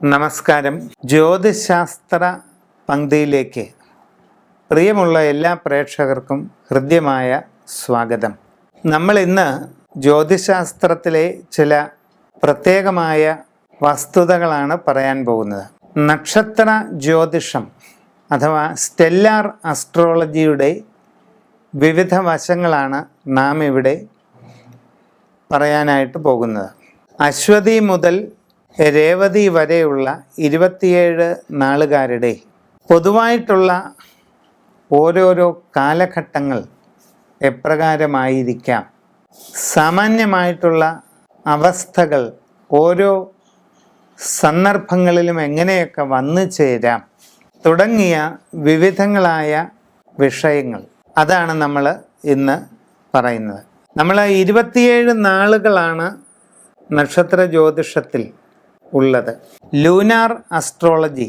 നമസ്കാരം. ജ്യോതിശാസ്ത്ര പങ്ക്തിയിലേക്ക് പ്രിയമുള്ള എല്ലാ പ്രേക്ഷകർക്കും ഹൃദ്യമായ സ്വാഗതം. നമ്മൾ ഇന്ന് ജ്യോതിശാസ്ത്രത്തിലെ ചില പ്രത്യേകമായ വസ്തുതകളാണ് പറയാൻ പോകുന്നത്. നക്ഷത്ര ജ്യോതിഷം അഥവാ സ്റ്റെല്ലാർ അസ്ട്രോളജിയുടെ വിവിധ വശങ്ങളാണ് നാം ഇവിടെ പറയാനായിട്ട് പോകുന്നത്. അശ്വതി മുതൽ രേവതി വരെയുള്ള 27 നാളുകാരുടെ പൊതുവായിട്ടുള്ള ഓരോരോ കാലഘട്ടങ്ങൾ എപ്രകാരമായിരിക്കാം, സാമാന്യമായിട്ടുള്ള അവസ്ഥകൾ ഓരോ സന്ദർഭങ്ങളിലും എങ്ങനെയൊക്കെ വന്നു ചേരാം തുടങ്ങിയ വിവിധങ്ങളായ വിഷയങ്ങൾ, അതാണ് നമ്മൾ ഇന്ന് പറയുന്നത്. നമ്മൾ 27 നാളുകളാണ് നക്ഷത്ര ജ്യോതിഷത്തിൽ ഉള്ളത്. ലൂനാർ അസ്ട്രോളജി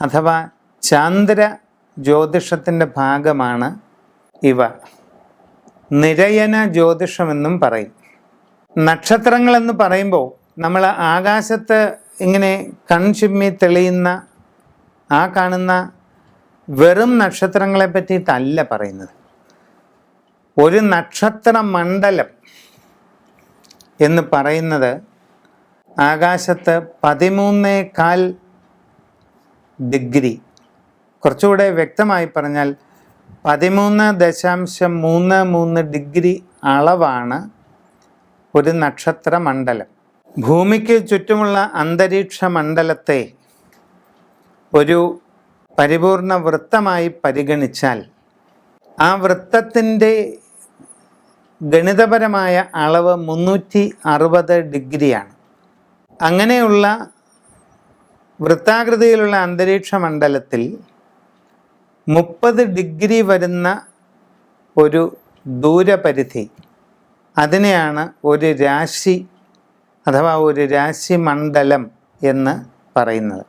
അഥവാ ചാന്ദ്ര ജ്യോതിഷത്തിൻ്റെ ഭാഗമാണ് ഇവ. നിരയന ജ്യോതിഷമെന്നും പറയും. നക്ഷത്രങ്ങളെന്ന് പറയുമ്പോൾ നമ്മൾ ആകാശത്ത് ഇങ്ങനെ കൺചിമ്മി തെളിയുന്ന ആ കാണുന്ന വെറും നക്ഷത്രങ്ങളെ പറ്റിയിട്ടല്ല പറയുന്നത്. ഒരു നക്ഷത്ര മണ്ഡലം എന്ന് പറയുന്നത് ആകാശത്ത് 13.25 ഡിഗ്രി, കുറച്ചുകൂടെ വ്യക്തമായി പറഞ്ഞാൽ 13.33 ഡിഗ്രി അളവാണ് ഒരു നക്ഷത്ര മണ്ഡലം. ഭൂമിക്ക് ചുറ്റുമുള്ള അന്തരീക്ഷ മണ്ഡലത്തെ ഒരു പരിപൂർണ വൃത്തമായി പരിഗണിച്ചാൽ ആ വൃത്തത്തിൻ്റെ ഗണിതപരമായ അളവ് 360 ഡിഗ്രിയാണ്. അങ്ങനെയുള്ള വൃത്താകൃതിയിലുള്ള അന്തരീക്ഷ മണ്ഡലത്തിൽ 30 ഡിഗ്രി വരുന്ന ഒരു ദൂരപരിധി, അതിനെയാണ് ഒരു രാശി അഥവാ ഒരു രാശി മണ്ഡലം എന്ന് പറയുന്നത്.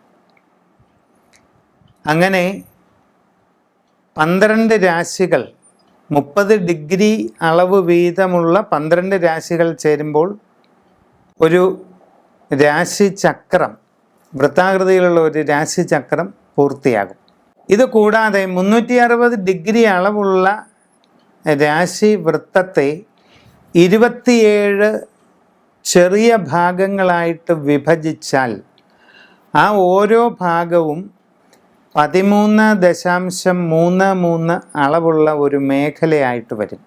അങ്ങനെ 12 രാശികൾ, 30 ഡിഗ്രി അളവ് വീതമുള്ള 12 രാശികൾ ചേരുമ്പോൾ ഒരു രാശിചക്രം, വൃത്താകൃതിയിലുള്ള ഒരു രാശിചക്രം പൂർത്തിയാകും. ഇത് കൂടാതെ 360 ഡിഗ്രി അളവുള്ള രാശി വൃത്തത്തെ 27 ചെറിയ ഭാഗങ്ങളായിട്ട് വിഭജിച്ചാൽ ആ ഓരോ ഭാഗവും 13.33 അളവുള്ള ഒരു മേഖലയായിട്ട് വരും.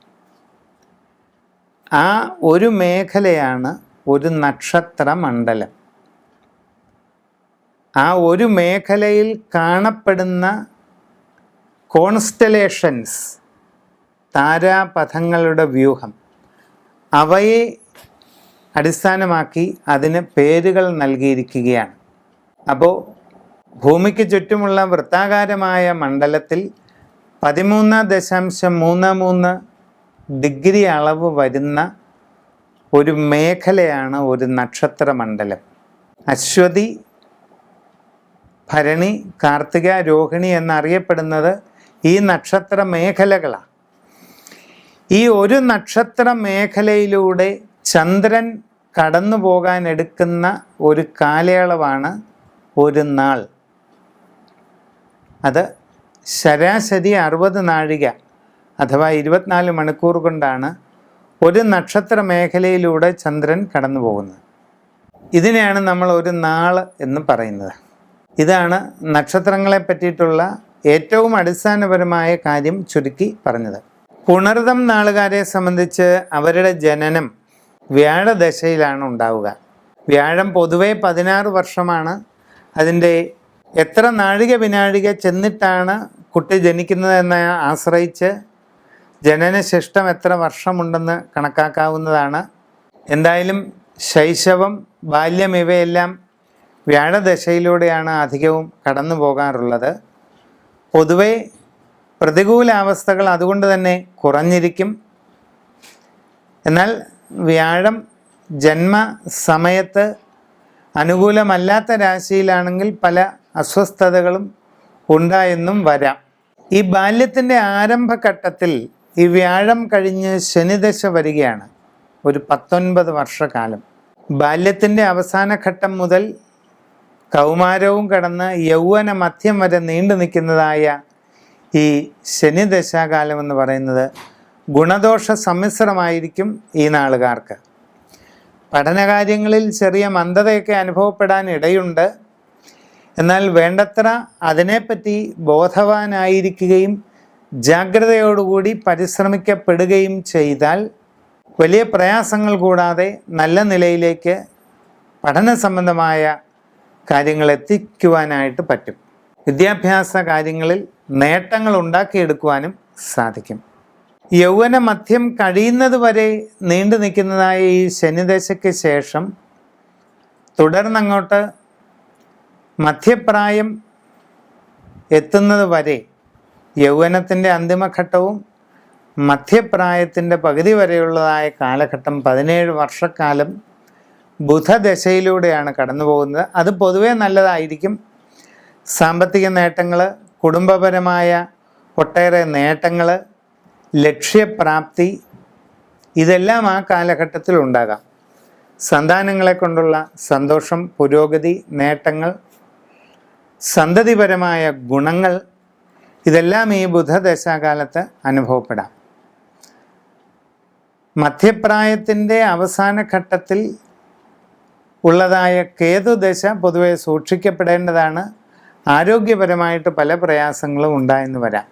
ആ ഒരു മേഖലയാണ് ഒരു നക്ഷത്ര മണ്ഡലം. ആ ഒരു മേഖലയിൽ കാണപ്പെടുന്ന കോൺസ്റ്റലേഷൻസ്, താരാപഥങ്ങളുടെ വ്യൂഹം, അവയെ അടിസ്ഥാനമാക്കി അതിന് പേരുകൾ നൽകിയിരിക്കുകയാണ്. അപ്പോൾ ഭൂമിക്ക് ചുറ്റുമുള്ള വൃത്താകാരമായ മണ്ഡലത്തിൽ 13.33 ഡിഗ്രി അളവ് വരുന്ന ഒരു മേഖലയാണ് ഒരു നക്ഷത്ര മണ്ഡലം. അശ്വതി, ഭരണി, കാർത്തിക, രോഹിണി എന്നറിയപ്പെടുന്നത് ഈ നക്ഷത്ര മേഖലകളാണ്. ഈ ഒരു നക്ഷത്ര മേഖലയിലൂടെ ചന്ദ്രൻ കടന്നു പോകാൻ എടുക്കുന്ന ഒരു കാലയളവാണ് ഒരു നാൾ. അത് ശരാശരി 60 നാഴിക അഥവാ 24 മണിക്കൂർ കൊണ്ടാണ് ഒരു നക്ഷത്ര മേഖലയിലൂടെ ചന്ദ്രൻ കടന്നു പോകുന്നത്. ഇതിനെയാണ് നമ്മൾ ഒരു നാൾ എന്ന് പറയുന്നത്. ഇതാണ് നക്ഷത്രങ്ങളെ പറ്റിയിട്ടുള്ള ഏറ്റവും അടിസ്ഥാനപരമായ കാര്യം ചുരുക്കി പറഞ്ഞത്. പുണർതം നാളുകാരെ സംബന്ധിച്ച് അവരുടെ ജനനം വ്യാഴദശയിലാണ് ഉണ്ടാവുക. വ്യാഴം പൊതുവെ 16 വർഷമാണ്. അതിൻ്റെ എത്ര നാഴിക വിനാഴിക ചെന്നിട്ടാണ് കുട്ടി ജനിക്കുന്നതെന്ന് ആശ്രയിച്ച് ജനനശിഷ്ടം എത്ര വർഷമുണ്ടെന്ന് കണക്കാക്കാവുന്നതാണ്. എന്തായാലും ശൈശവം, ബാല്യം ഇവയെല്ലാം വ്യാഴദശയിലൂടെയാണ് അധികവും കടന്നു പോകാറുള്ളത്. പൊതുവെ പ്രതികൂല അവസ്ഥകൾ അതുകൊണ്ട് തന്നെ കുറഞ്ഞിരിക്കും. എന്നാൽ വ്യാഴം ജന്മസമയത്ത് അനുകൂലമല്ലാത്ത രാശിയിലാണെങ്കിൽ പല അസ്വസ്ഥതകളും ഉണ്ടായെന്നും വരാം. ഈ ബാല്യത്തിൻ്റെ ആരംഭഘട്ടത്തിൽ ഈ വ്യാഴം കഴിഞ്ഞ് ശനിദശ വരികയാണ്. ഒരു 19 വർഷക്കാലം. ബാല്യത്തിൻ്റെ അവസാന ഘട്ടം മുതൽ കൗമാരവും കടന്ന് യൗവന മധ്യം വരെ നീണ്ടു നിൽക്കുന്നതായ ഈ ശനിദശാകാലം എന്ന് പറയുന്നത് ഗുണദോഷ സമ്മിശ്രമായിരിക്കും ഈ നാളുകാർക്ക്. പഠനകാര്യങ്ങളിൽ ചെറിയ മന്ദതയൊക്കെ അനുഭവപ്പെടാൻ ഇടയുണ്ട്. എന്നാൽ വേണ്ടത്ര അതിനെപ്പറ്റി ബോധവാനായിരിക്കുകയും ജാഗ്രതയോടുകൂടി പരിശ്രമിക്കപ്പെടുകയും ചെയ്താൽ വലിയ പ്രയാസങ്ങൾ കൂടാതെ നല്ല നിലയിലേക്ക് പഠന സംബന്ധമായ കാര്യങ്ങൾ എത്തിക്കുവാനായിട്ട് പറ്റും. വിദ്യാഭ്യാസ കാര്യങ്ങളിൽ നേട്ടങ്ങൾ ഉണ്ടാക്കിയെടുക്കുവാനും സാധിക്കും. യൗവന മധ്യം കഴിയുന്നത് വരെ നീണ്ടു നിൽക്കുന്നതായ ഈ ശനിദശയ്ക്ക് ശേഷം തുടർന്നങ്ങോട്ട് മധ്യപ്രായം എത്തുന്നത് വരെ, യൗവനത്തിൻ്റെ അന്തിമഘട്ടവും മധ്യപ്രായത്തിൻ്റെ പകുതി വരെയുള്ളതായ കാലഘട്ടം 17 വർഷക്കാലം ബുധദശയിലൂടെയാണ് കടന്നു പോകുന്നത്. അത് പൊതുവെ നല്ലതായിരിക്കും. സാമ്പത്തിക നേട്ടങ്ങൾ, കുടുംബപരമായ ഒട്ടേറെ നേട്ടങ്ങൾ, ലക്ഷ്യപ്രാപ്തി, ഇതെല്ലാം ആ കാലഘട്ടത്തിൽ ഉണ്ടാകാം. സന്താനങ്ങളെ കൊണ്ടുള്ള സന്തോഷം, പുരോഗതി, നേട്ടങ്ങൾ, സന്തതിപരമായ ഗുണങ്ങൾ, ഇതെല്ലാം ഈ ബുധദശാകാലത്ത് അനുഭവപ്പെടാം. മധ്യപ്രായത്തിൻ്റെ അവസാന ഘട്ടത്തിൽ ഉള്ളതായ കേതുദശ പൊതുവെ സൂക്ഷിക്കപ്പെടേണ്ടതാണ്. ആരോഗ്യപരമായിട്ട് പല പ്രയാസങ്ങളും ഉണ്ടായെന്ന് വരാം.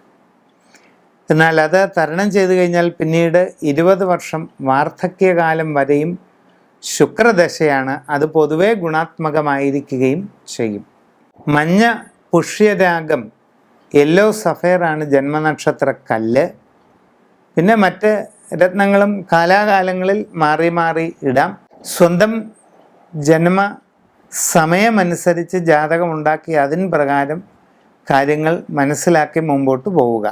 എന്നാൽ അത് തരണം ചെയ്തു കഴിഞ്ഞാൽ പിന്നീട് 20 വർഷം വാർദ്ധക്യകാലം വരെയും ശുക്രദശയാണ്. അത് പൊതുവെ ഗുണാത്മകമായിരിക്കുകയും ചെയ്യും. മഞ്ഞ പുഷ്യരാഗം, യെല്ലോ സഫയറാണ് ജന്മനക്ഷത്ര കല്ല്. പിന്നെ മറ്റ് രത്നങ്ങളും കാലാകാലങ്ങളിൽ മാറി മാറി ഇടാം. സ്വന്തം ജന്മ സമയമനുസരിച്ച് ജാതകമുണ്ടാക്കി അതിൻ പ്രകാരം കാര്യങ്ങൾ മനസ്സിലാക്കി മുമ്പോട്ട് പോവുക.